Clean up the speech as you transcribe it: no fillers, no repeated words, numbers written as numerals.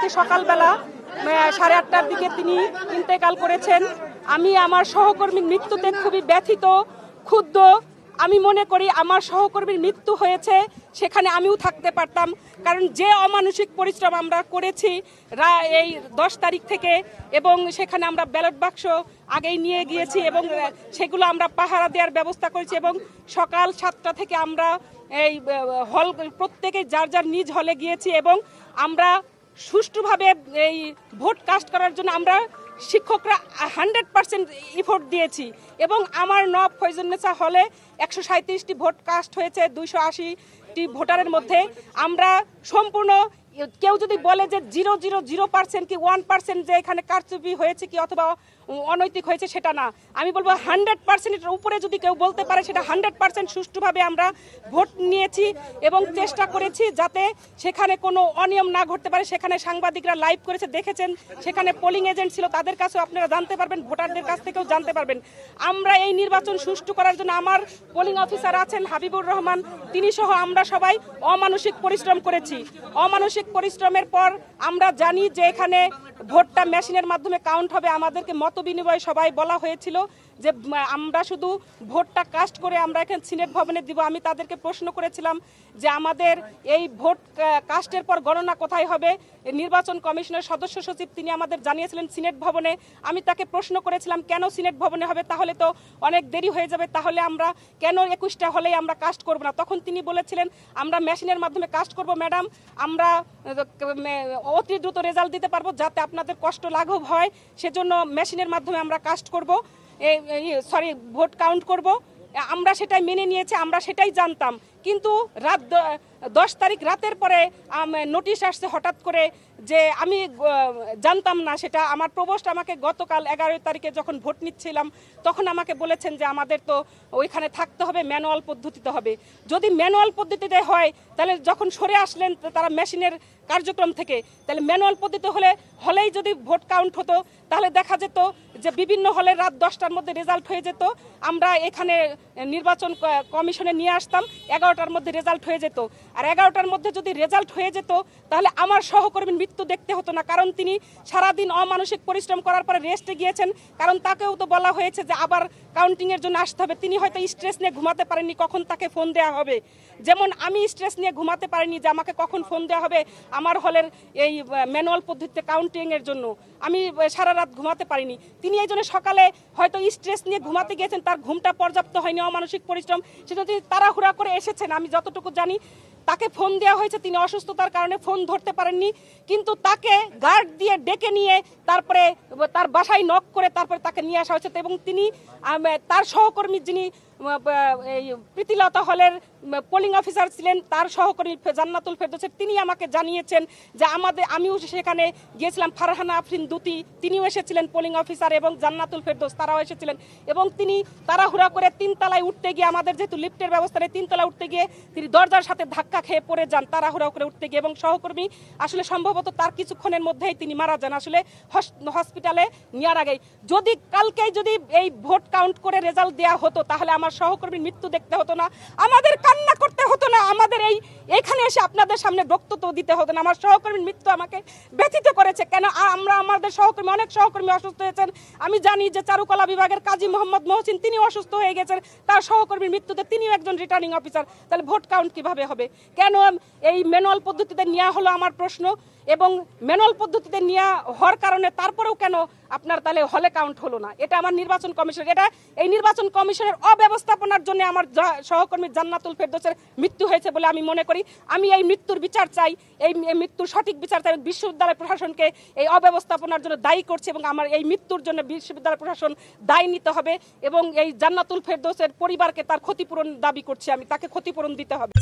আজকে সকালবেলা 8:30টার দিকে তিনি ইন্তেকাল করেছেন। আমি আমার সহকর্মীর মৃত্যুতে খুবই ব্যথিত, ক্ষুব্ধ। আমি মনে করি আমার সহকর্মীর মৃত্যু হয়েছে, সেখানে আমিও থাকতে পারতাম, কারণ যে অমানসিক পরিশ্রম আমরা করেছি এই 10 তারিখ থেকে, এবং সেখানে আমরা ব্যালট বাক্স আগেই নিয়ে গিয়েছি এবং সেগুলো আমরা পাহারা দেওয়ার ব্যবস্থা করেছি, এবং সকাল 7টা থেকে আমরা এই হল প্রত্যেকে যার যার নিজ হলে গিয়েছি এবং আমরা সুষ্ঠুভাবে এই ভোট কাস্ট করার জন্য আমরা শিক্ষকরা 100% এফোর্ট দিয়েছি, এবং আমার নব ফয়জুন্নেসা হলে 137টি ভোট কাস্ট হয়েছে 280টি ভোটারের মধ্যে। আমরা সম্পূর্ণ, কেউ যদি বলে যে 0.0% কি 1% যে এখানে কারচুপি হয়েছে কি অথবা অনৈতিক হয়েছে, সেটা না। আমি বলবো 100%-এর উপরে যদি কেউ বলতে পারে, সেটা 100% সুষ্ঠুভাবে আমরা ভোট নিয়েছি এবং চেষ্টা করেছি যাতে সেখানে কোনো অনিয়ম না ঘটতে পারে। সেখানে সাংবাদিকরা লাইভ করেছে, দেখেছেন, সেখানে পোলিং এজেন্ট ছিল, তাদের কাছেও আপনারা জানতে পারবেন, ভোটারদের কাছ থেকেও জানতে পারবেন। আমরা এই নির্বাচন সুষ্ঠু করার জন্য আমার পোলিং অফিসার আছেন হাবিবুর রহমান, তিনি সহ আমরা সবাই অমানসিক পরিশ্রম করেছি। অমানসিক পরিশ্রমের পর আমরা জানি যে এখানে ভোটটা মেশিনের মাধ্যমে কাউন্ট হবে। আমাদেরকে মত বিনিময়ে সবাই বলা হয়েছিল যে আমরা শুধু ভোটটা কাস্ট করে আমরা এখানে সিনেট ভবনে দিব। আমি তাদেরকে প্রশ্ন করেছিলাম যে আমাদের এই ভোট কাস্টের পর গণনা কোথায় হবে। নির্বাচন কমিশনের সদস্য সচিব তিনি আমাদের জানিয়েছিলেন সিনেট ভবনে। আমি তাকে প্রশ্ন করেছিলাম কেন সিনেট ভবনে হবে, তাহলে তো অনেক দেরি হয়ে যাবে, তাহলে আমরা কেন 21টা হলেই আমরা কাস্ট করব না। তখন তিনি বলেছিলেন আমরা মেশিনের মাধ্যমে কাস্ট করব ম্যাডাম, আমরা অতি দ্রুত রেজাল্ট দিতে পারবো, যাতে আপনাদের কষ্ট লাঘব হয়, সেজন্য মেশিনের মাধ্যমে আমরা কাস্ট করব, ভোট কাউন্ট করব। আমরা সেটাই মেনে নিয়েছি, আমরা সেটাই জানতাম। কিন্তু রাত 10 তারিখ রাতের পরে নোটিশ আসছে হঠাৎ করে, যে আমি জানতাম না সেটা। আমার প্রভোস্ট আমাকে গতকাল 11 তারিখে যখন ভোট নিচ্ছিলাম তখন আমাকে বলেছেন যে আমাদের তো ওইখানে থাকতে হবে, ম্যানুয়াল পদ্ধতিতে হবে। যদি ম্যানুয়াল পদ্ধতিতে হয় তাহলে যখন সরে আসলেন তারা মেশিনের কার্যক্রম থেকে, তাহলে ম্যানুয়াল পদ্ধতি হলেই যদি ভোট কাউন্ট হতো, তাহলে দেখা যেত যে বিভিন্ন হলে রাত 10টার মধ্যে রেজাল্ট হয়ে যেত। আমরা এখানে নির্বাচন কমিশনে নিয়ে আসতাম, 11টার মধ্যে রেজাল্ট হয়ে যেত। আর 11টার মধ্যে যদি রেজাল্ট হয়ে যেত তাহলে আমার সহকর্মীর মৃত্যু দেখতে হতো না, কারণ তিনি সারাদিন অমানসিক পরিশ্রম করার পরে রেস্টে গিয়েছেন। কারণ তাকেও তো বলা হয়েছে যে আবার কাউন্টিংয়ের জন্য আসতে হবে। তিনি হয়তো স্ট্রেস নিয়ে ঘুমাতে পারেননি কখন তাকে ফোন দেওয়া হবে, যেমন আমি স্ট্রেস নিয়ে ঘুমাতে পারিনি যে আমাকে কখন ফোন দেওয়া হবে আমার হলের এই ম্যানুয়াল পদ্ধতিতে কাউন্টিংয়ের জন্য। আমি সারা রাত ঘুমাতে পারিনি। তিনি এই জন্য সকালে হয়তো স্ট্রেস নিয়ে ঘুমাতে গিয়েছেন, তার ঘুমটা পর্যাপ্ত হয়নি, অমানসিক পরিশ্রম, সেটা তিনি তাড়াহুড়া করে এসেছেন। আমি যতটুকু জানি তাকে ফোন দেওয়া হয়েছে, তিনি অসুস্থতার কারণে ফোন ধরতে পারেননি, কিন্তু তাকে গার্ড দিয়ে ডেকে নিয়ে তারপরে তার বাসায় নক করে তারপরে তাকে নিয়ে আসা হয়েছে। এবং তিনি তার সহকর্মী যিনি এই প্রীতিলতা হলের পোলিং অফিসার ছিলেন, তার সহকর্মী জান্নাতুল ফেরদৌস, তিনি আমাকে জানিয়েছেন যে আমিও সেখানে গিয়েছিলাম, ফারহানা আফরিন দুতি তিনিও এসেছিলেন পোলিং অফিসার, এবং জান্নাতুল ফেরদৌস তারাও এসেছিলেন। এবং তিনি তাড়াহুড়া করে 3 তলায় উঠতে গিয়ে, আমাদের যেহেতু লিফটের ব্যবস্থা নেই, 3 তলায় উঠতে গিয়ে তিনি দরজার সাথে ধাক্কা খেয়ে পড়ে যান তাড়াহুড়া করে উঠতে গিয়ে, এবং সহকর্মী আসলে সম্ভবত তার কিছুক্ষণের মধ্যেই তিনি মারা যান আসলে হসপিটালে নেওয়ার আগেই। যদি কালকেই যদি এই ভোট কাউন্ট করে রেজাল্ট দেওয়া হতো তাহলে আমার সহকর্মীর মৃত্যু দেখতে হতো না, আমাদের কান্না করতে হতো না, আমাদের এইখানে এসে আপনাদের সামনে বক্তব্য দিতে হতো না। আমার সহকর্মীর মৃত্যু আমাকে ব্যথিত করেছে। কেন আমাদের সহকর্মী, অনেক সহকর্মী অসুস্থ হয়েছেন। আমি জানি যে চারুকলা বিভাগের কাজী মোহাম্মদ মহসিন তিনি অসুস্থ হয়ে গেছেন, তার সহকর্মীর মৃত্যুতে তিনিও একজন রিটার্নিং অফিসার। তাহলে ভোট কাউন্ট কিভাবে হবে? কেন এই ম্যানুয়াল পদ্ধতিতে নেওয়া হলো আমার প্রশ্ন। এবং ম্যানুয়াল পদ্ধতিতে নেওয়া হওয়ার কারণে তারপরেও কেন আপনার তাহলে হলে কাউন্ট হলো না? এটা আমার নির্বাচন কমিশন, এই নির্বাচন কমিশনের অব্যবস্থাপনার জন্য আমার সহকর্মী জান্নাতুল ফেরদৌসের মৃত্যু হয়েছে বলে আমি মনে করি। আমি এই মৃত্যুর বিচার চাই, এই মৃত্যুর সঠিক বিচার চাই। বিশ্ববিদ্যালয় প্রশাসনকে এই অব্যবস্থাপনার জন্য দায়ী করছে, এবং আমার এই মৃত্যুর জন্য বিশ্ববিদ্যালয় প্রশাসন দায়ী নিতে হবে, এবং এই জান্নাতুল ফেরদৌসের পরিবারকে তার ক্ষতিপূরণ দাবি করছি, আমি তাকে ক্ষতিপূরণ দিতে হবে।